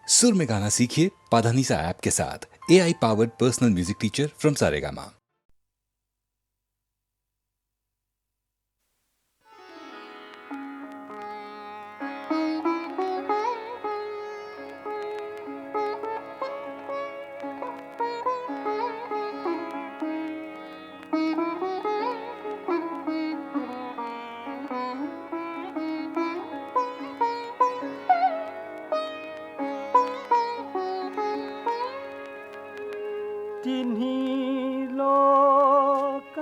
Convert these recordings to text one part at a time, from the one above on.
सुर में गाना सीखिए पाधानीसा ऐप के साथ। AI powered personal music teacher from Saregama. तिन्ही लोक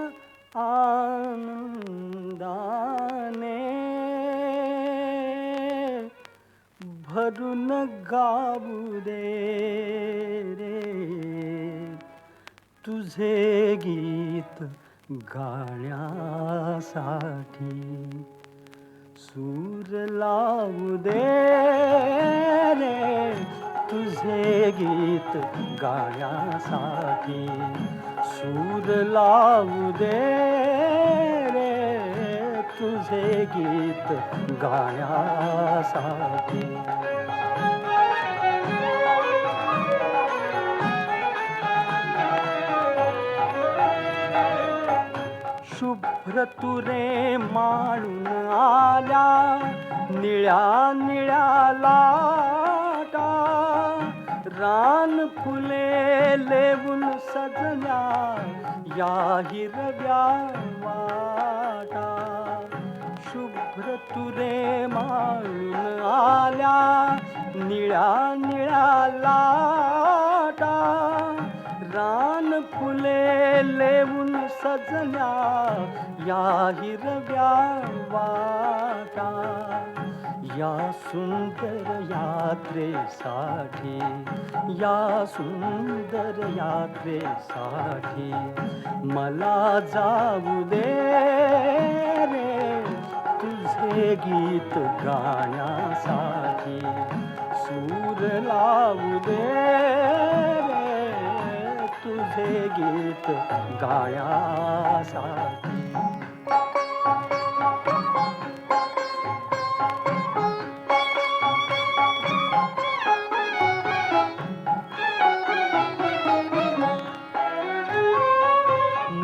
आनंदाने भरून गाऊ दे रे तुझे गीत गाण्यासाठी सूर लावू दे रे तुझे गीत गाण्यासाठी सूर लावू दे रे तुझे गीत गाण्यासाठी शुभ्र तुरे माळून आल्या निळ्या निळ्या लाटा रान फुले लेवून सजल्या या हिरव्या वाटा शुभ्र तुरे माळून आल्या निळ्या निळ्या लाटा रान फुले लेवून सजल्या या हिरव्या वाटा या सुंदर यात्रेसाठी या सुंदर यात्रेसाठी मला जाऊ दे रे तुझे गीत गाण्यासाठी सूर लावू दे रे तुझे गीत गाण्यासाठी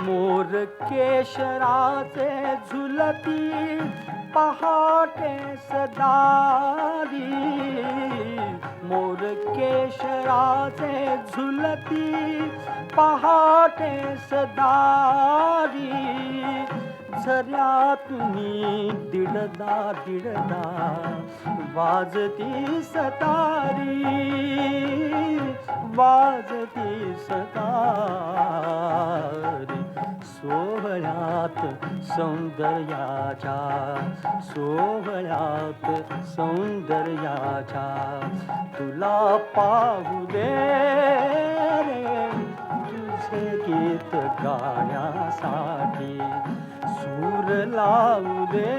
मोर केशराचे झुलती पहाटे सदारी मोर केशराचे झुलती पहाटे सदारी झऱ्यातूनी दिडदा दिडदा वाजती सतारी वाजती सतारी सोहळ्यात सौंदर्याच्या सोहळ्यात सौंदर्याच्या तुला पाहू दे रे तुझे गीत गाण्यासाठी सूर लावू दे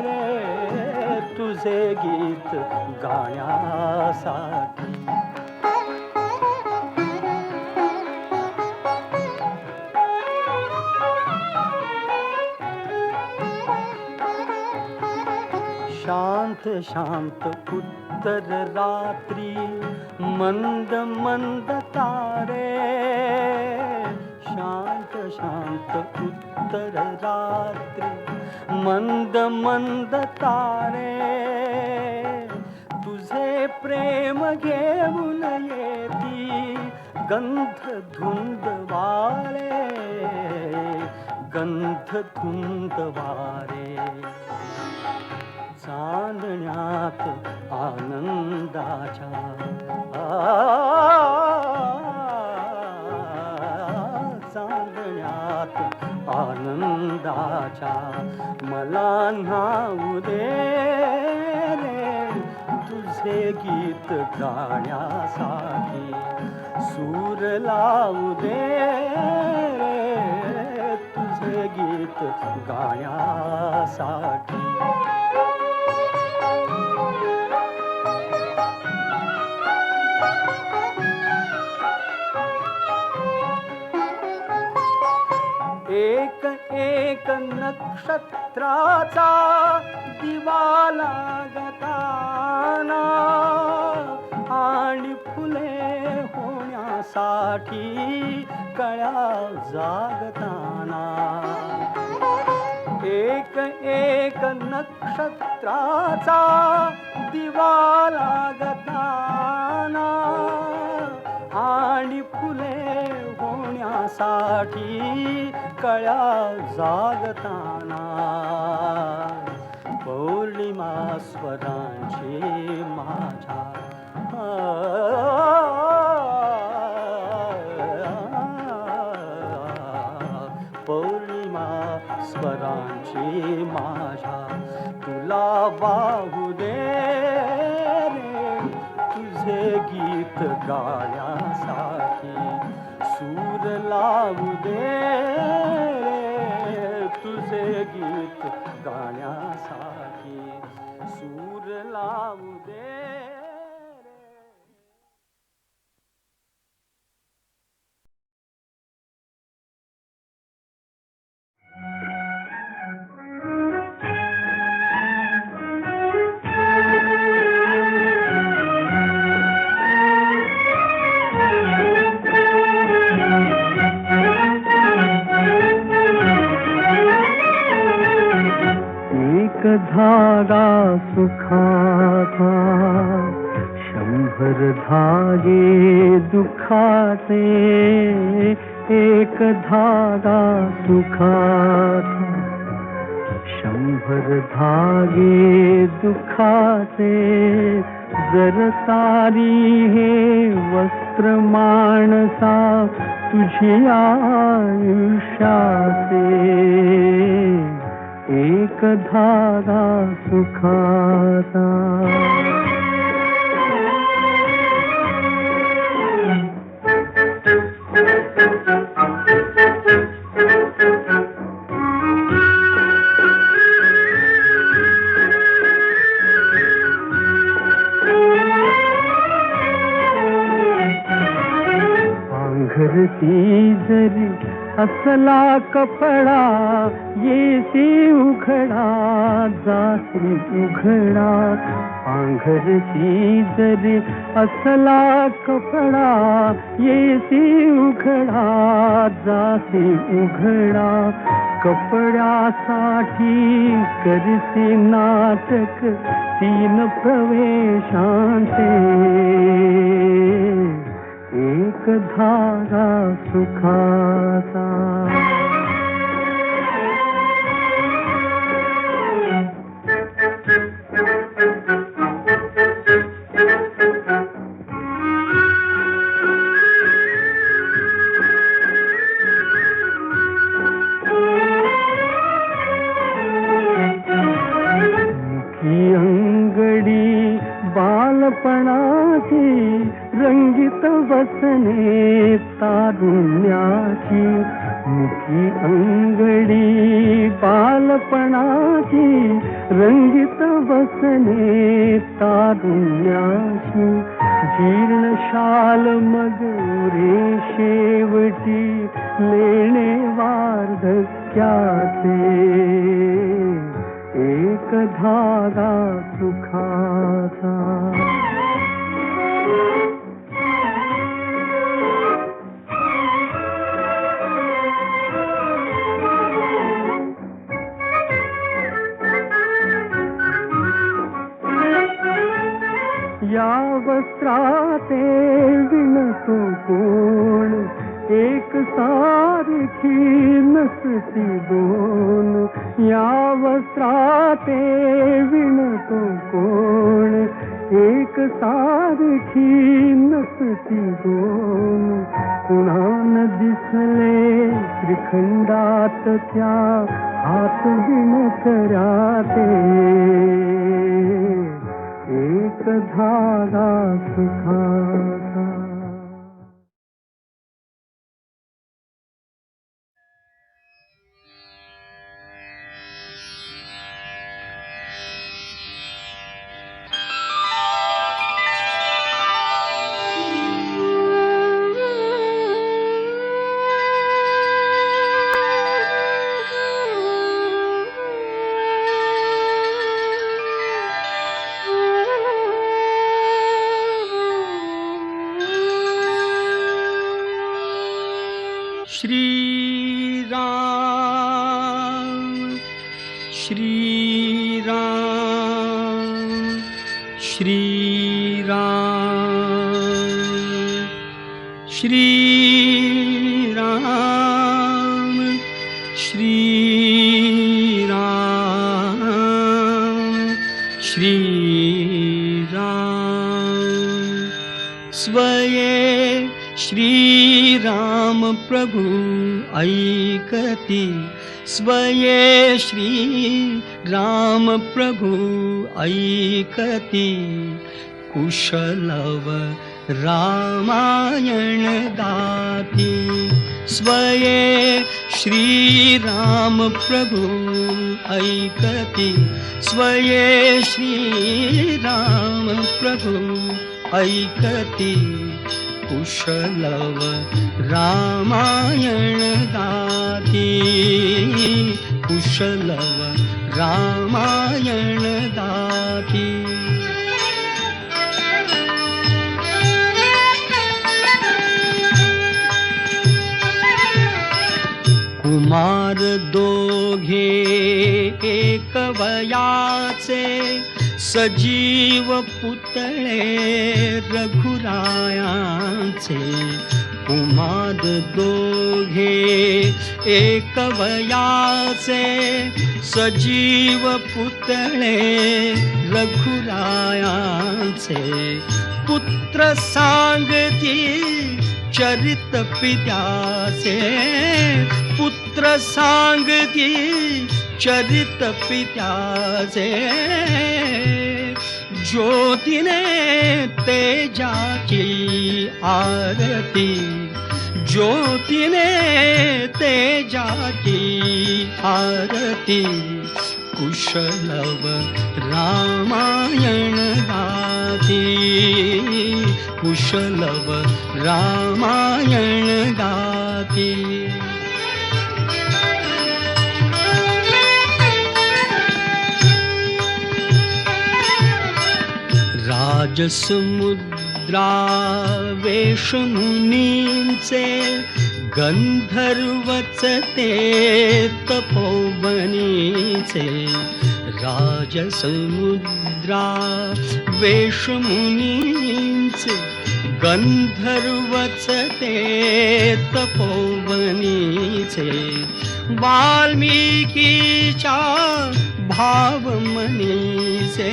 रे तुझे गीत गाण्यासाठी शांत शांत उत्तर रात्री मंद मंद तारे शांत शांत उत्तर रात्री मंद मंद तारे तुझे प्रेम घेऊन येती गंध धुंद वारे गंध धुंद वारे चांदण्यात आनंदाच्या चांदण्यात आनंदाच्या मला न्हाऊ दे रे तुझे गीत गाण्यासाठी सूर लावू दे रे तुझे गीत गाण्यासाठी एक एक नक्षत्राचा दिवा लागताना कळ्या जागताना एक एक नक्षत्राचा दिवा लागताना आणि फुले होण्यासाठी कळ्या जागताना पौर्णिमा स्वरांची माझ्या पौर्णिमा स्वरांची माझ्या तुला वाहू दे रे तुझे गीत गाण्यासाठी सूर लावू दे रे तुझे गीत गाण्यासाठी सूर लावू दे एक धागा सुखाचा 100 धागे दुखाचे एक धागा सुखाचा 100 धागे दुखाचे जर सारी हे वस्त्र माणसा तुझी आयुष्याचे एक धागा सुखाचा पांघरती जरी असला कपडा येसी उघडा जासी उघडा पांघरती जरी असला कपडा येसी उघडा जासी उघडा कपड्यासाठी करसी नाटक 3 प्रवेशांचे एक धागा सुखाचा मुखी अंगडी बालपणाची रंगीत बसने तारुण्याची मुखी अंगडी बालपणाची रंगीत बसने तारुण्याची जीर्ण शाल मग शेवटी लेणे वार्धक्याचे एक धागा सुखाचा या वस्त्राते विणतो कोण एक सारखी नसती दोन या वस्त्राते विणतो कोण एक सारखी नसती दोन कुणान दिसले त्रिखंडात त्या हात विणकऱ्याते एक धागा सुखाचा श्री राम श्री राम श्री राम श्री राम श्री राम श्री राम स्वये श्री राम प्रभु ऐकती स्वये श्री राम प्रभु ऐकती कुशलव रामायण गाती स्वये श्री राम प्रभु ऐकती स्वये श्री राम प्रभु ऐकती कुशलव रामायण गाती कुशलव रामायण गाती कुमार दोघे एक वयाचे सजीव पुतळे रघुरायांचे कुमार दोघे एक वयाचे सजीव पुतळे रघुरायांचे पुत्र सांगती चरित पित्याचे पुत्र सांगती चरित पित्याचे ज्योतीने तेजाची आरती ज्योतीने तेजाची आरती कुशलव रामायण गाती कुशलव रामायण गाती राजसमुद्रा वेशमुनींचे गंधर्वच ते तपोवनीचे राजसमुद्रा वेशमुनींचे गंधर्वच ते तपोवनीचे वाल्मिकीच्या भावमनीचे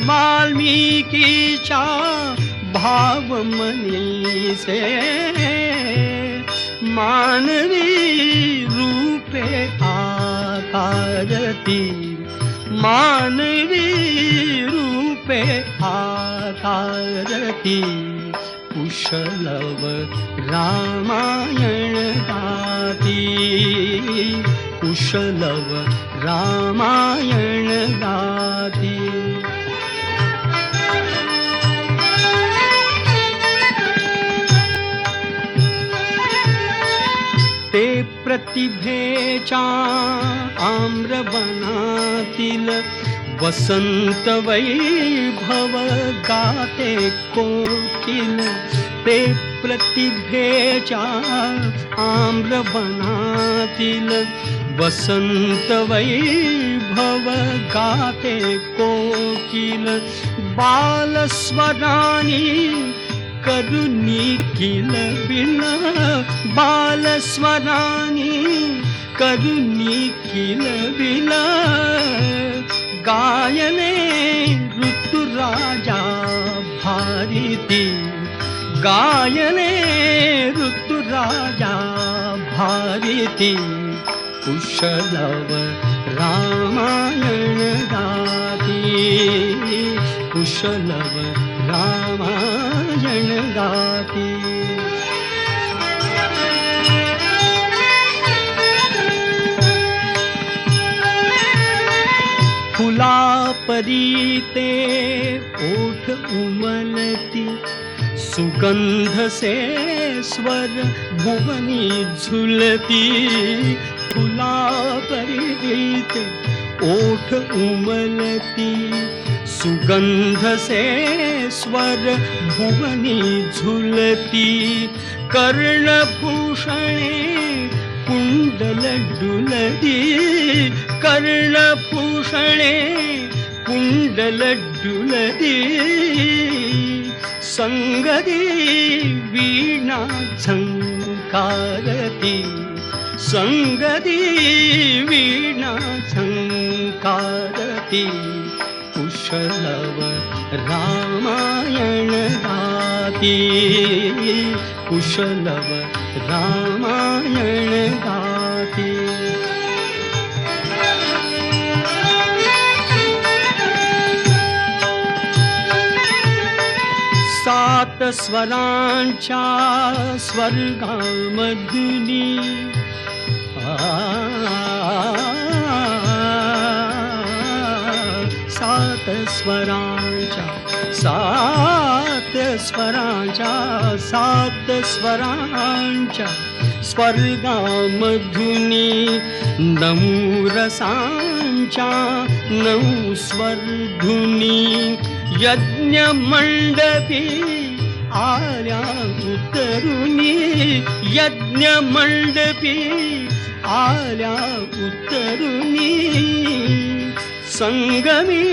वाल्मिकीच्या भावमनीचे मानवी रूपे आकारती मानवी रूपे आकारती कुशलव रामायण गाती कुशलव रामायण गाती ते प्रतिभेच्या आम्रवनातील वसंत वैभव गाते कोकिल ते प्रतिभेच्या आम्रवनातील वसंत वैभव गाते कोकिल बालस्वरानी करुणी किल बिल बालस्वरानी करुणी किल बिल गायने ऋतुराजा भारती गायने ऋतुराजा भारती कुशलव रामायण गाती कुशलव रामायण गाती फुला परीते ओठ उमलती सुगंध से स्वर भुवनी झुलती फुला परीते ओठ उमलती सुगंध से स्वर भुवनी झुलती कर्णभूषणे कुंडल डुलती कर्णभूषणे कुंडल डुलती संगती वीणा झंकारती संगती वीणा झंकारती कुशलव रामायण गाती कुशलव रामायण गाती सात स्वरांच्या स्वर्गामधुनी सात स्वरांच्या स्वर्गामधुनी नऊ रसांच्या नऊ स्वरधुनी यज्ञ मंडपी आल्या उतरुनी यज्ञ मंडपी आल्या उतरुनी संगमी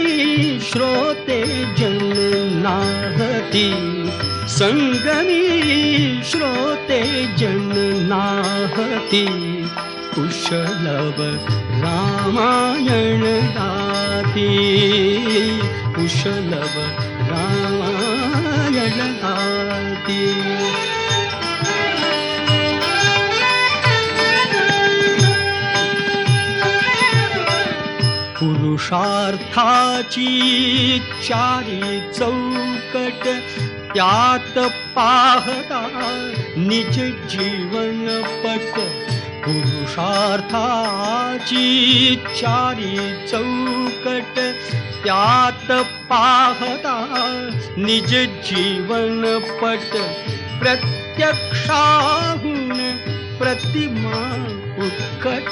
श्रोते जननाहती संगमी श्रोते जननाहती कुशलव रामायण गाती कुशलव रामायण गाती पुरुषार्थाची चारी चौकट त्यात पाहता निज जीवन पट पुरुषार्थाची चारी चौकट त्यात पाहता निज जीवन पट प्रत्यक्षाहून प्रतिमा उत्कट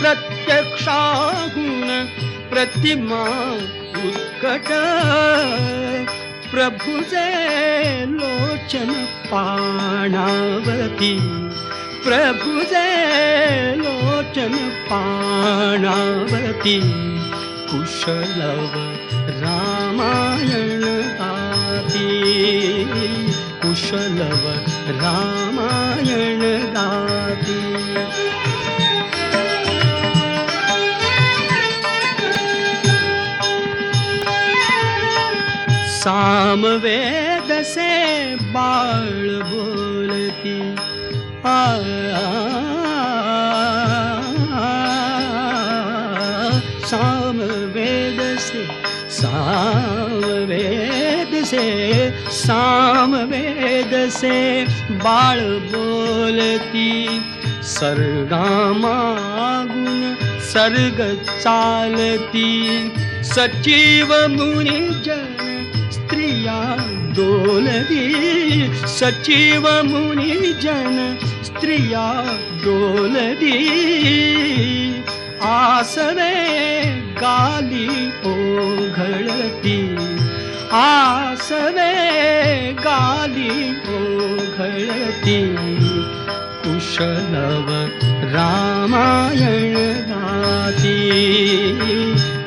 प्रत्यक्षाहून प्रतिमा उत्कट प्रभुजे लोचन पाणावती प्रभुजे लोचन पाणावती कुशलव रामायण गाती कुशलव रामायण गाती सामवेद से बाळ बोलती सामवेद से बाळ बोलती सर्गामागुन सर्ग चालती सचिव मुनिजन स्त्रिया डोलती सचिव मुनिजन स्त्रिया डोलती आसवे गाली ओघळती आसवे गाली ओघळती कुशलव रामायण गाती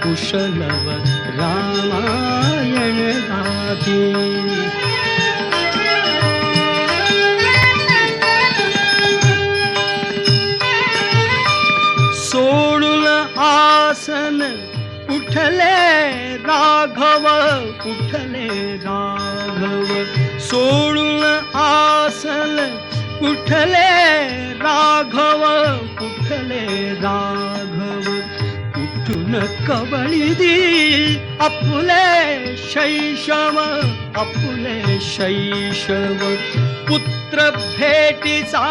कुशलव रामायण गाती सोडून आसन उठले राघव उठले राघव सोडून आसन उठले राघव उठले राघव उठून कवळी दी आपुले शैशव पुत्र भेटीचा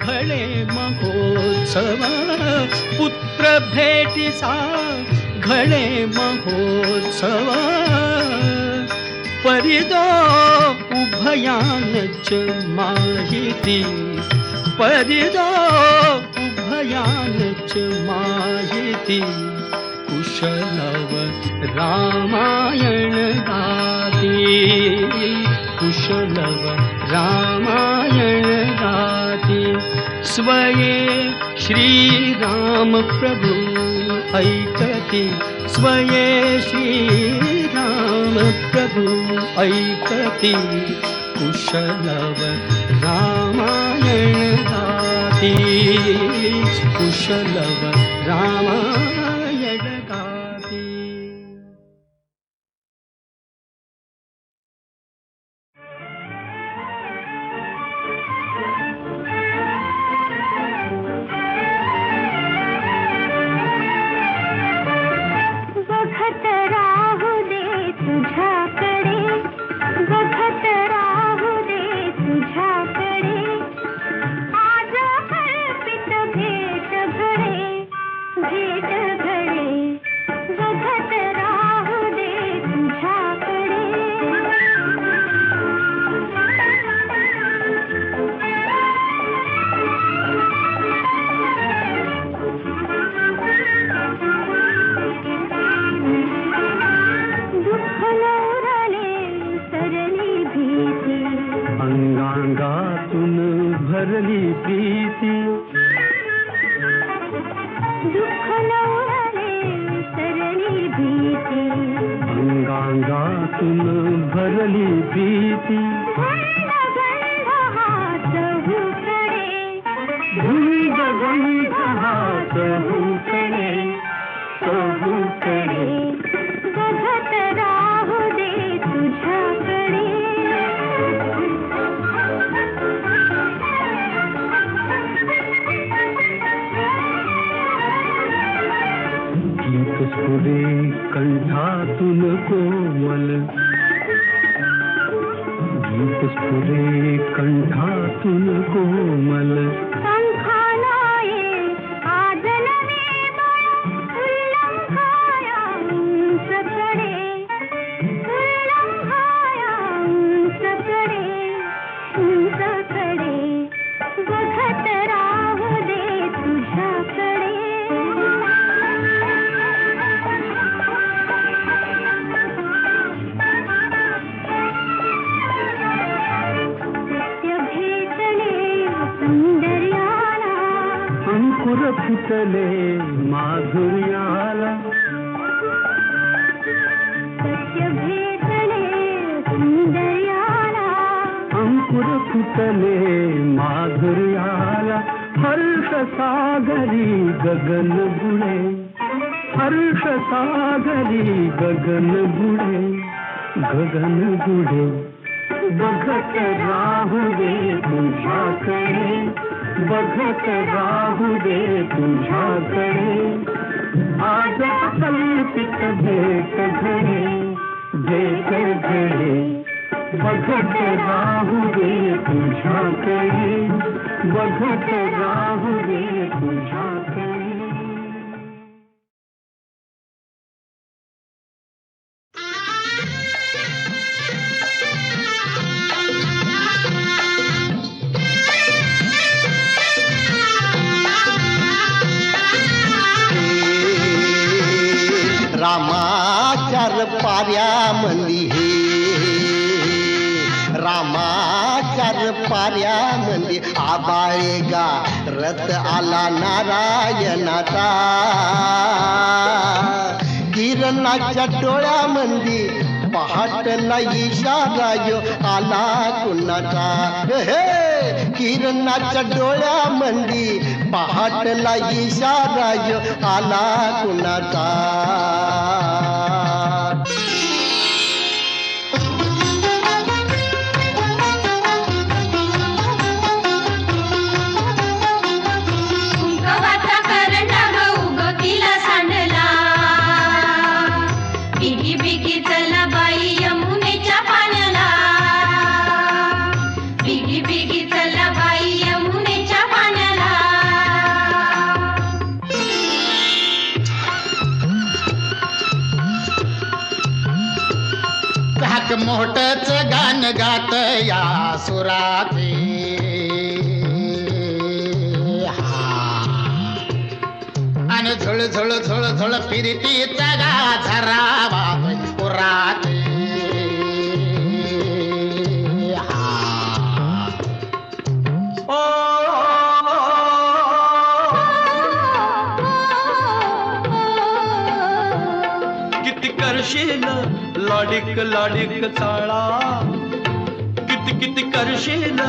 घडे महोत्सव पुत्र भेटीचा घडे महोत्सव परिदो उभयानच माहिती परिदो उभयानच माहिती कुश कुशलव रामायण गाती, कुशलव रामायण गाती. स्वये श्रीराम प्रभु ऐकती, स्वये श्रीराम प्रभु ऐकती. कुशलव रामायण गाती, कुशलव रामायण गाती. बघत राहू दे तुझ्याकडे, बघत राहू दे तुझ्याकडे. आज कल्पित भेट घडे, भेट घडे. बघत राहू दे तुझ्याकडे. दुःख नवरले सरली भीती, अंगांगातून भरली प्रीती. दुःख नवरले सरली भीती. अंगांगातून भरली प्रीती. गंध गंध हात हुकडे, धुंद गंध हात हुकडे, हुकडे. बघत राहू दे तुझ्याकडे. गीत स्फुरे कंठातून कोमल, गीत स्फुरे कंठातून कोमल. पंखानाये आज नवे बळ, उल्लंघाया उंचकडे, उल्लंघाया उंचकडे, उंचकडे. बघत राहू दे तुझ्याकडे. सत्य भेटले सौंदर्याला, अंकुर फुटले माधुर्याला. सत्य भेटले सौंदर्याला. अंकुर फुटले माधुर्याला. हर्ष सागरी गगन बुडे, हर्ष सागरी गगन बुडे, गगन बुडे. बघत राहू दे तुझ्याकडे, बघत राहू दे तुझ्याकडे. आज कल्पित भेट घडे, भेट घडे. बघत राहू दे तुझ्याकडे, बघत राहू दे तुझ्याकडे. रामाचार पाऱ्यामंदी हे, रामाचार पाऱ्यामंदी आबाळे गा रथ आला नारायणाचा. किरणाच्या डोळ्यामंदी पहाटला इशारा यो आला कुणाचा. हे किरणाच्या डोळ्यामंदी पहाटला इशारा यो आला कुणाचा. कुंकवाचा करंडा उगवतीला सांडला, बिगी बिगी चला बाई यमुनेच्या पाण्याला, बिगी बिगी चला बाई यमुनेच्या पाण्याला. घाट मोठच गाण गात या सुराचे. आणि झुळ झळ झळ झळ झळ फिरतीचा गाझरा वाहतोय पुराते. किती करशील लाडिक लाडिक चाळा, किती किती करशील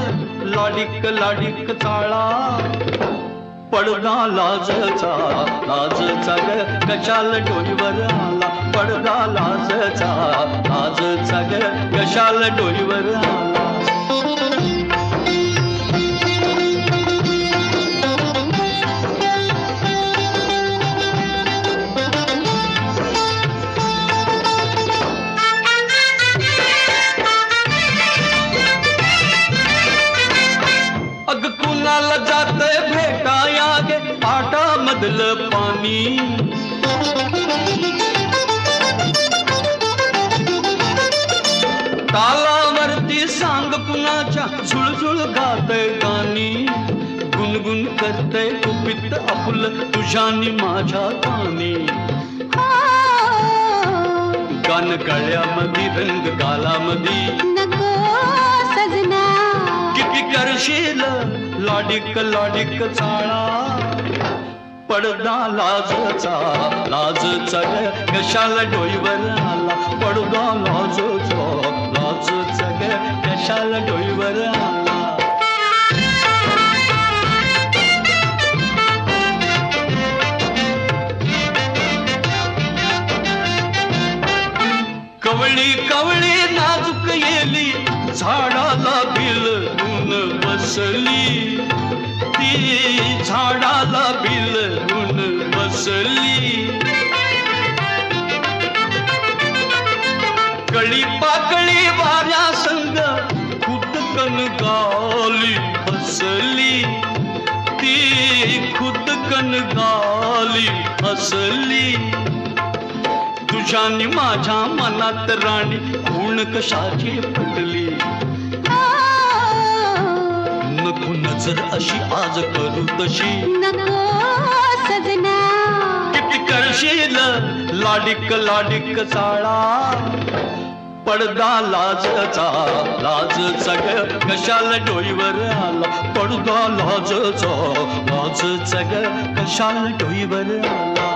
लाडिक लाडिक चाळा. पडदा लाजचा लाजचा ग कशाला डोईवर आला, पडदा लाजचा लाजचा ग कशाला डोईवर आला. अग कुणाला जातंय भेटाया गे पाटा मधलं पाणी. तालावरती सांग कुणाच्या झुळझुळ गातय गाणी. गुणगुण करतय कुपित आपुल तुझ्यानी माझ्या कानी. गान गळ्यामध्ये रंग गालामध्ये नको सजना. किती करशील लाडिक लाडिक चाळा. पडदा लाजचा लाजचा ग कशाला डोईवर आला, पडदा लाजचा लाजचा ग कशाला डोईवर आला. कवळी कवळी नाजूक येली झाडाला भिलून बसली. ती झाडाला भिलून बसली. कळी पाकळी वाऱ्या संग खुदकन गाली हसली. ती खुदकन गाली हसली. तुझ्यानी माझ्या मनात राणी खूण कशाची पटली. नको नजर अशी आज करू तशी, नको सजना. किती करशील लाडिक लाडिक चाळा. पडदा लाजचा लाजचा ग कशाला डोईवर आला, पडदा लाजचा लाजचा ग कशाला डोईवर आला.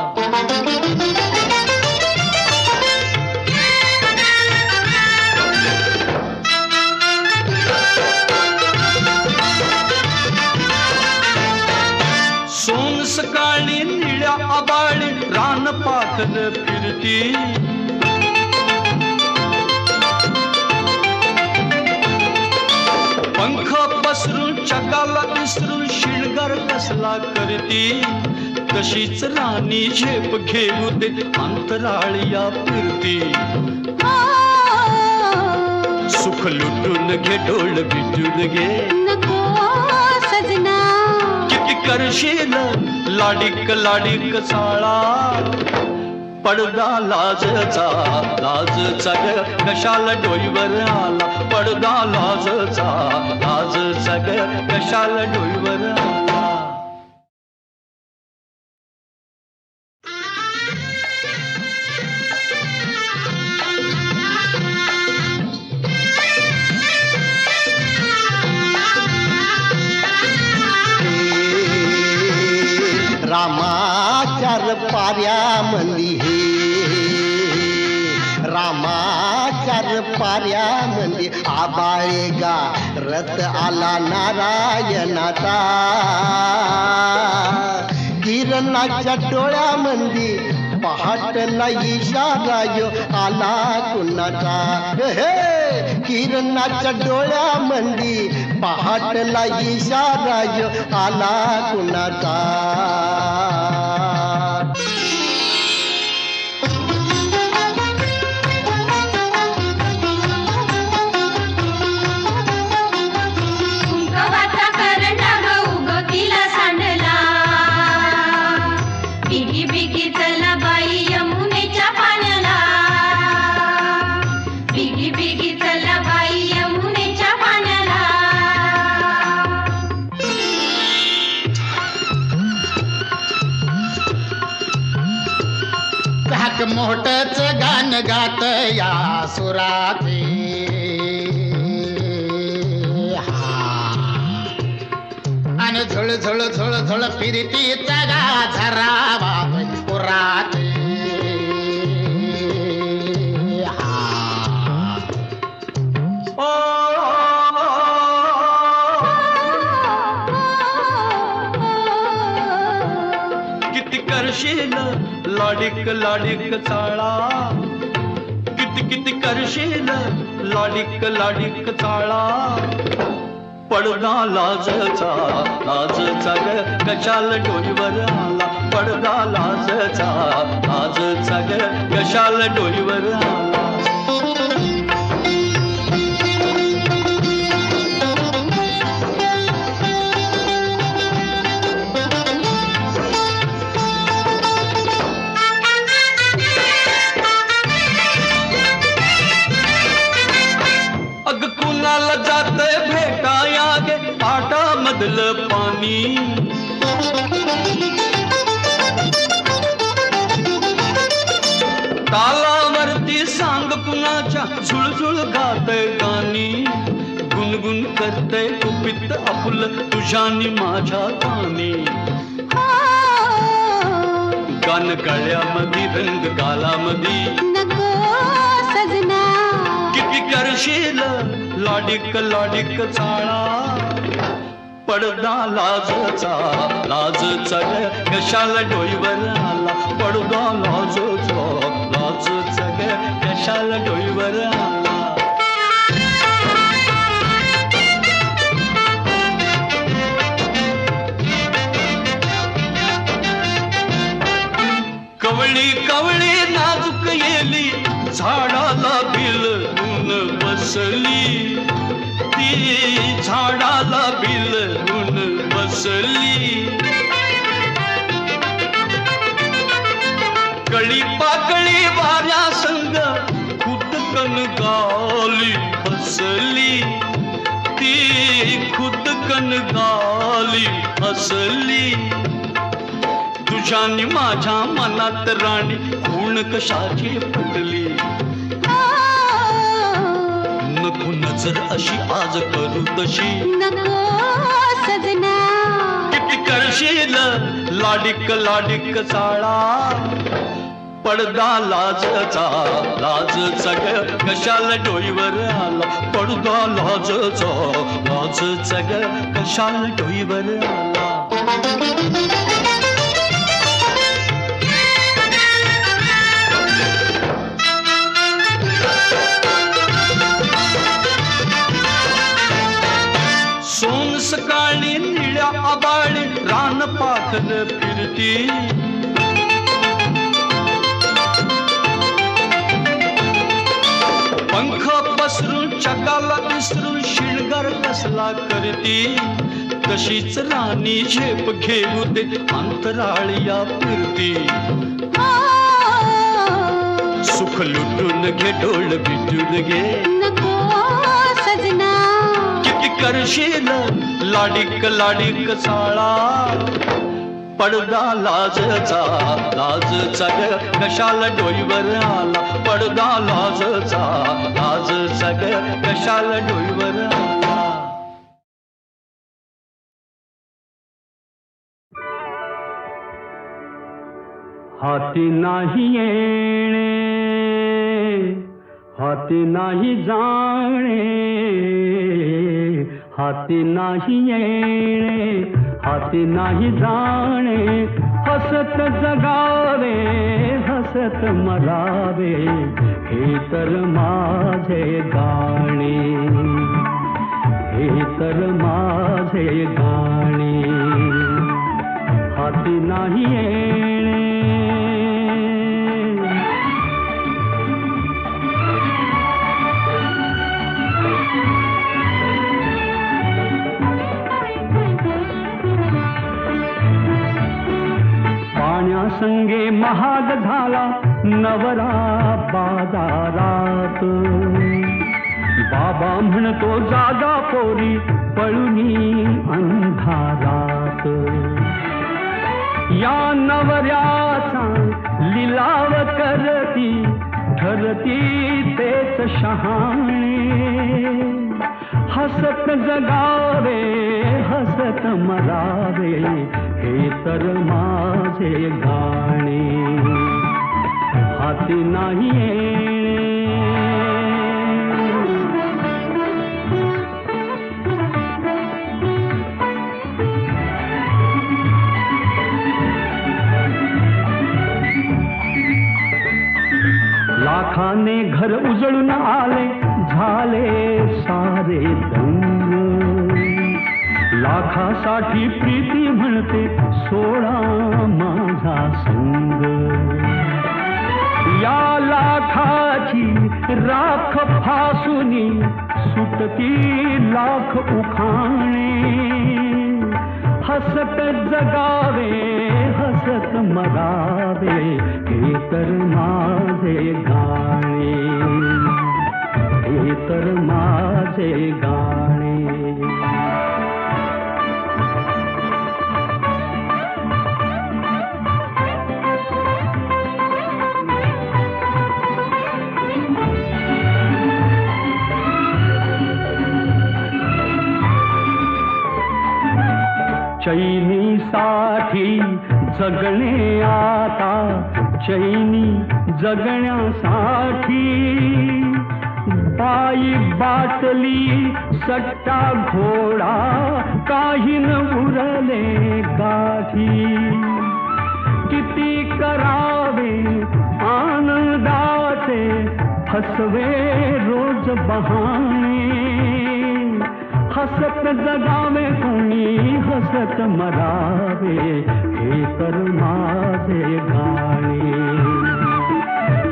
सोन सकाळी निळ्या आबाळी रान पाखर फिरती. पंख पसरून चकाला विसरून शिणगार कसला करती. तशीच राणी झेप घेऊ दे अंतराळिया फिरती. सुख लुटून घे डोळ बिटून घे, नको सजना. किती करशील लाडिक लाडिक चाळा. पडदा लाजचा लाजचा ग कशाला डोईवर आला, पडदा लाजचा लाजचा ग कशाला डोईवर आला. रामाचार पाऱ्यामंदी हे, रामाचार पाऱ्यामंदी आबाळे गा रथ आला नारायणाचा. किरणाच्या डोळ्यामंदी पहाटला इशारा यो आला कुणाचा. हे किरणाच्या डोळ्यामंदी पहाटला इशारा यो आला कुणाचा. कुंकवाचा करंडा उगवतीला सांडला. बिगी बिगी चला बाई यमुनेच्या पाण्याला. बिगी बिगी चला बाई यमुनेच्या पाण्याला. या सुराची आणि झुळ झुळ झुळ झुळ फिरतीचा गाजरा वाहतोय पुराची किती करशील लाडिक लाडिक चाळा किती किती करशील लाडिक लाडिक चाळा पडदा लाजचा लाजचा ग कशाल डोईवर आला पडदा लाजचा लाजचा ग कशाल डोईवर आला अग कुणाला जातंय भेटाया गे पाटा मधलं पाणी तालावरती सांग कुणाच्या झुळझुळ गातय गाणी गुणगुण करतय कुपित आपुल तुझ्यानी माझ्या गाणी गान गळ्यामध्ये रंग गालामध्ये नको सजना किती करशील लाडिक लाडिक चाळा पडदा लाजचा लाजचा ग कशाला डोईवर आला पडदा लाजचा लाजचा ग कशाला डोईवर आला कवळी कवळी नाजूक येली झाडाला बिलून बसली ती झाडाला बिलून बसली कळी पाकळी वाऱ्या संग खुदकन गाली हसली ती खुदकन गाली हसली तुझ्यानी माझ्या मनात राणी खूण कशाची फुटली नको नजर अशी आज करू तशी नको सजना किती करशील लाडिक लाडिक चाळा पडदा लाजचा लाजचा ग कशाला डोईवर आला पडदा लाजचा लाजचा ग कशाला डोईवर आला सोन सकाळी निळ्या आबाळी रान पाखर फिरती पंख पसरून चकाला विसरून शिणगार कसला करती तशीच राणी झेप घेऊ दे अंतराळिया फिरती सुख लुटून घे डोळ बिटून घे नको सजना किती करशील लाडिक लाडिक चाळा पडदा लाजचा लाजचा ग कशाला डोईवर आला पडदा लाजचा लाजचा ग कशाला डोईवर आला हाती नाही येणे हाती नाही जाणे हाती नाही येणे हाती नाही जाणे हसत जगावे हसत मरावे हे तर माझे गाणे हे तर माझे गाणे हाती नाही येणे संगे महाग झाला नवरा बाजारात बाबा म्हणतो जागा पोरी पळुनी अंधारात या नवऱ्याचा लिलाव करती ठरती तेच शहाणे हसत जगावे हसत मरावे हे तर माझे गाणे हाती नाही येणे लाखाने घर उजळून आले झाले सारे दंग लाखासाठी प्रीती म्हणते सोडा माझा संग या लाखाची राख फासुनी सुटती लाख उखाणे हसत जगावे हसत मरावे हे तर माझे गाणे हे तर माझे गाणे चैनीसाठी जगणे आता चैनी जगण्यासाठी बाई बाटली सट्टा घोडा काही न उरले गाठी किती करावे आनंदाचे फसवे रोज बहाणे हसत जगावे कोणी हसत मरावे हे तर माझे गाणे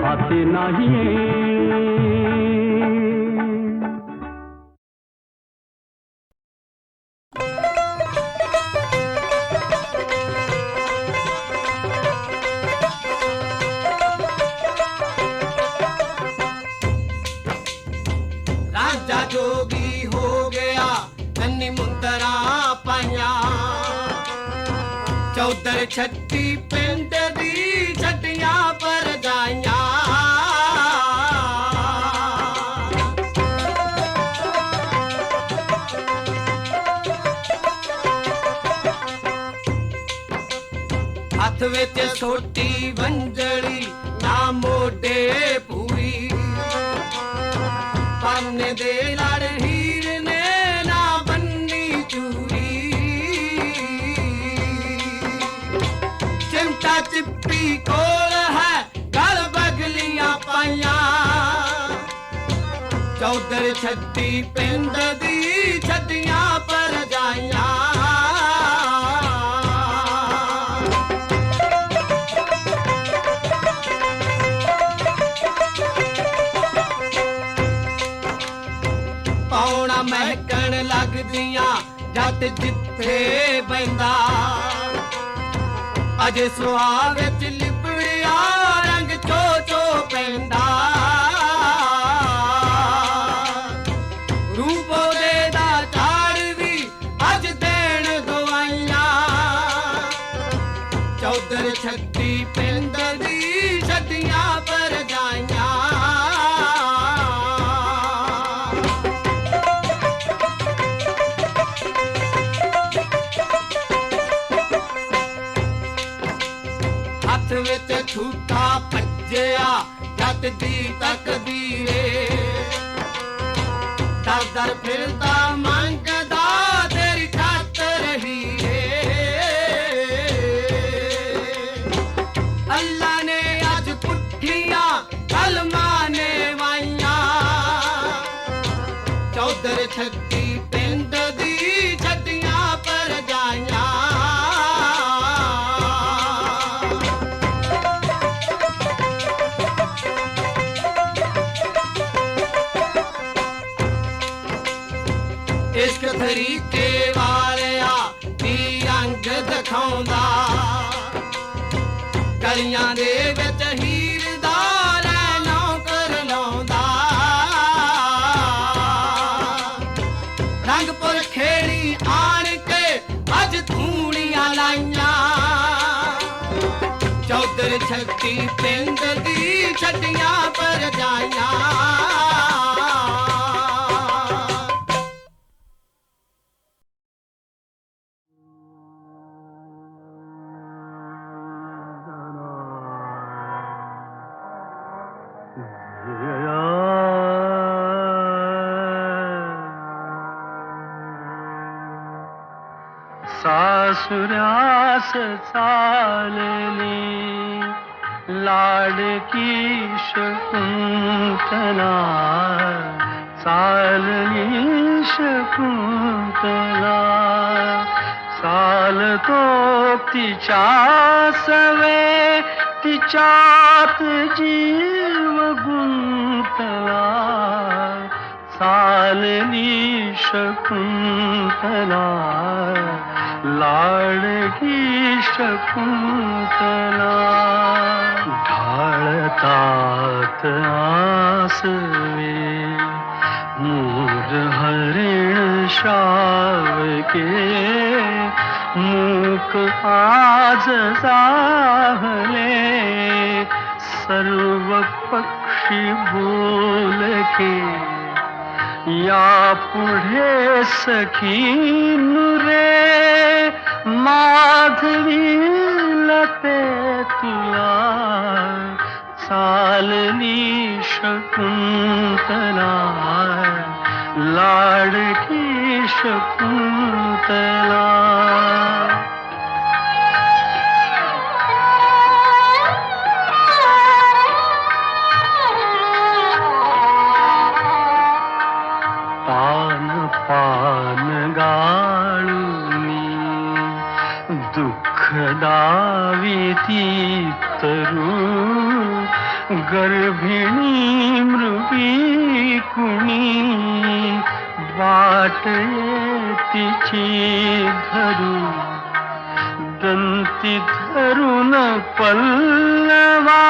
हाती नाही राजा जोगी हो गया नन्नी मुंदरा पाया चौधर छठी पिंड दी छटिया पर जाया हथ विच छोटी वंजड़ी ना मोटे पूरी पाने दे लड़ हीर ने ना बन्नी चूरी चिमटा चिप्पी कोल है गल बगलियां पाइया चौधर छठी पिंड दी छटियां पर जाइया पौना महकन लग दिया जट जिथे बंदा अजे सुहाग च लिपड़िया रंग चो चो पैंदा रूपो दे दा चाड़वी अज देन दवाइया चौधर छठी पिंड दी छटियां पर जाइया हथ विच ठूठा भज्जिया जट दी तकदीरे दर दर फिरदा मंगदा तेरी खातर ही अल्लाह ने अज पुठिया कलमा ने वाइया चौधर छठी पिंड दी छटियां पर जाइया इश्क तरीके वालिया दी अंग दिखाउंदा गलियां दे विच हीर दा लैना कर लाउंदा रंगपुर खेड़ी आण के अज धूड़ियां लाइया चौधर छठी पिंड दी खटिया पर जाइया सासुरास चालली लाडकी शकुंतला चालली शकुंतला चालतो तिच्या सवे तिच्यात जीव गुंतला चालली शकुंतला लाडकी शकुंतला ढाळतात आसवे मोर हरिण शावके मूक आज जाहले सर्व पक्षी बोलके या पुढे सखी नुरे माधवी लते तुला चालली शकुंतला लाडकी शकुंतला पान गाळुनी दुःख दाविती तरू गर्भिणी मृगी कुणी वाट तिची धरू दंती धरून पल्लवा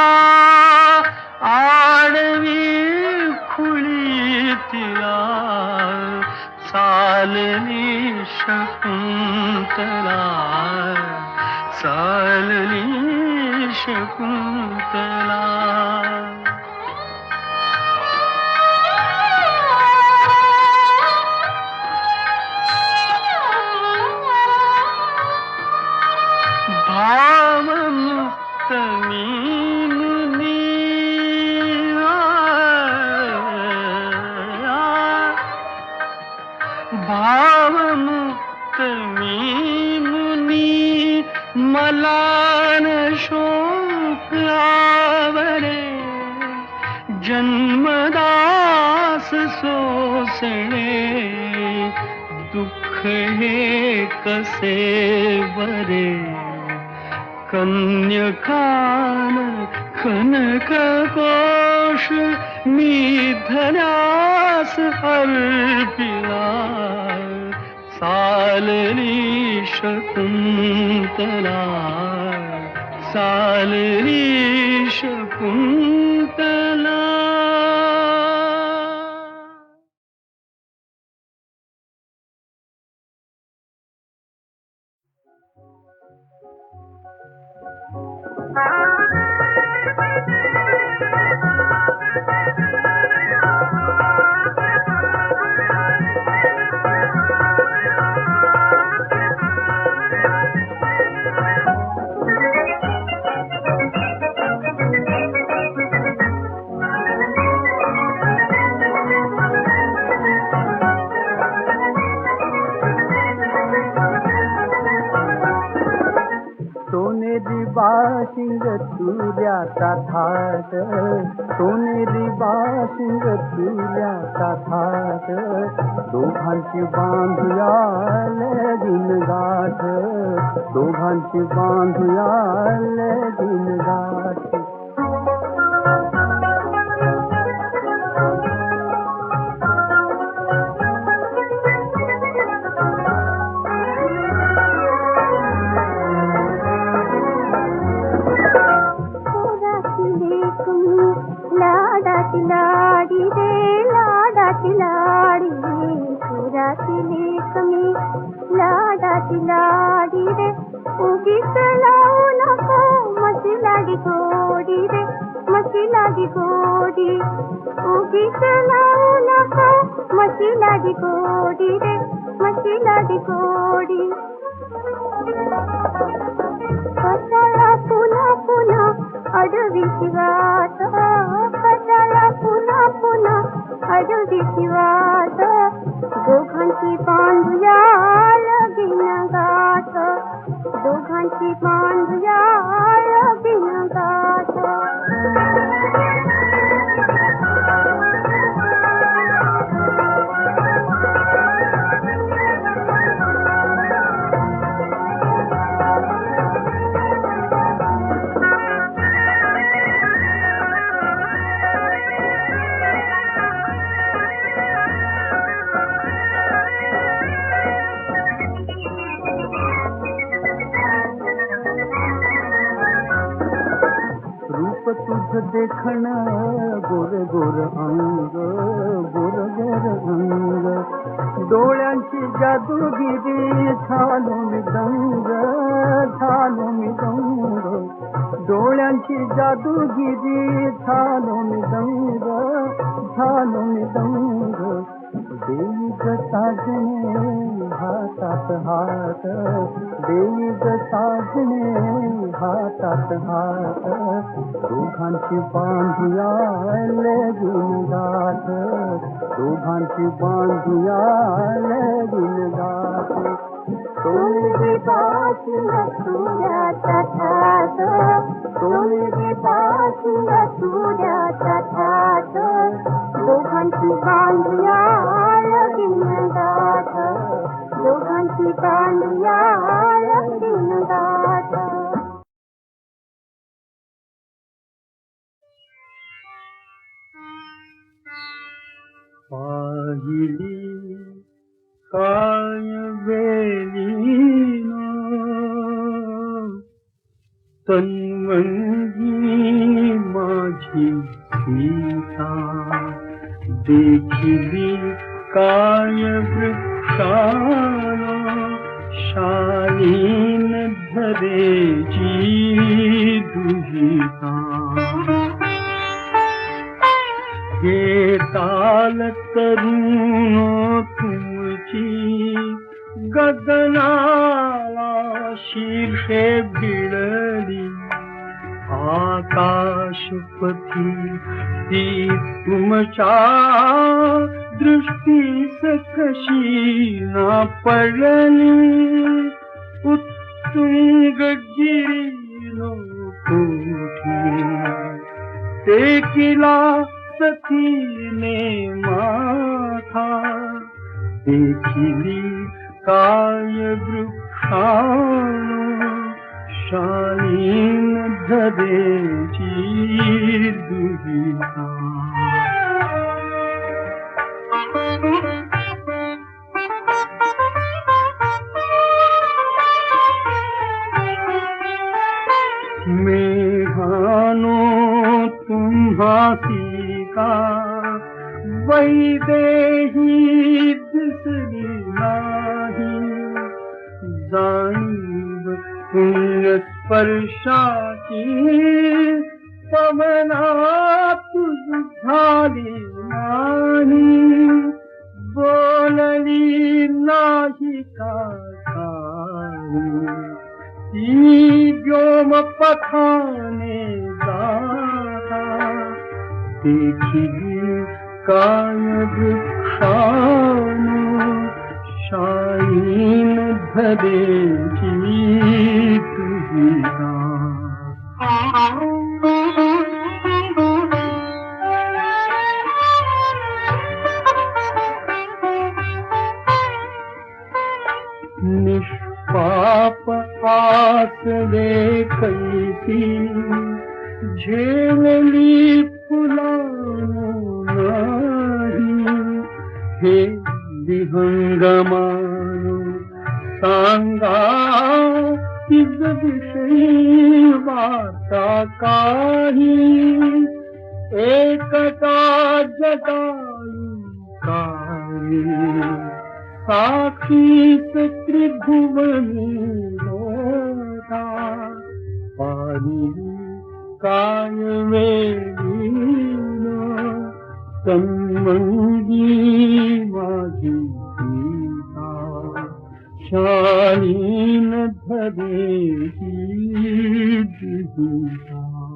आडवी खुळी तिला चालली शकुंतला चालली शकुंतला भावमुक्त मीनुनी भावमुक्त मीनुनी मला न शोक आवरे जन्मदास सोसणे दुःख हे कसे बरे कन्यकान कनक कोश मी धन्यास अर्पिला चालली शकुंतला चालली शकुंतला बाशिंग तुल्याचा थाट सोनेरी बाशिंग तुल्याचा थाट दोघांची बांधूया लगीन गाठ दोघांची बांधूया लगीन गाठ लाडी रे लाडाची लाडी पुराची लेकमी लाडाची लाडी रे उगीच लावू नको मशी लाडी गोडी रे मशी लाडी गोडी लाडी गोडी रे मची लाडी गोडी कशाला पुन्हा पुन्हा अडवीची वाट कशाला पुन्हा पुन्हा अडवीची वाट दोघांची बांधूया लगीन गाठ दोघांची बांधूया लगीन गाठ रूप तुझ देखण गोर गोर अंग गोर गोर अंग डोळ्यांची जादूगिरी झालो मी दंग डोळ्यांची जादूगिरी झालो मी दंग देवी ग साजणे हातात हात देवी ग साजणे हातात हात दोघांची बांधूया लगीन गाठ दोघांची बांधूया लगीन गाठ सोनेरी बाशिंग सूर्याचा ठाट सोनेरी बाशिंग सूर्याचा ठाट दोघांची बांधूया लगीन गाठ दोघांची बांधूया लगीन गाठ पाहिली काय वेळीन तन्वंगी माझी सीता देखिली काय वृक्षाला शालीन धरेची दुहिता हे ताल तरुण तुमची गगनाला शीर्षे भिडली आकाशपथी ती तुमच्या दृष्टीस कशी ना पडली उत्तुंग गिरीलो कोठी ते किला सखीने माथा देखिली काय वृक्षाणो शालीन धरेची दुहिता मेघानो तुम्हासी का वैदेही दिसली नाही जाणीव पुण्य स्पर्शाची पवना तुझ झाली नाही बोलली नाही का ती व्योम पथाने जाता देखिली काय वृक्षानो शालीन धरेची दुहिता निष्पाप आसले कैसी झेलली फुलानो नाही हे विहंगमानो सांगा तिज विषयी वार्ता काही एकटा जटायू काही साक्षीच त्रिभुवनी होता पाहिली काय वेळीन तन्मंगी सीता शालीन धरे की सीता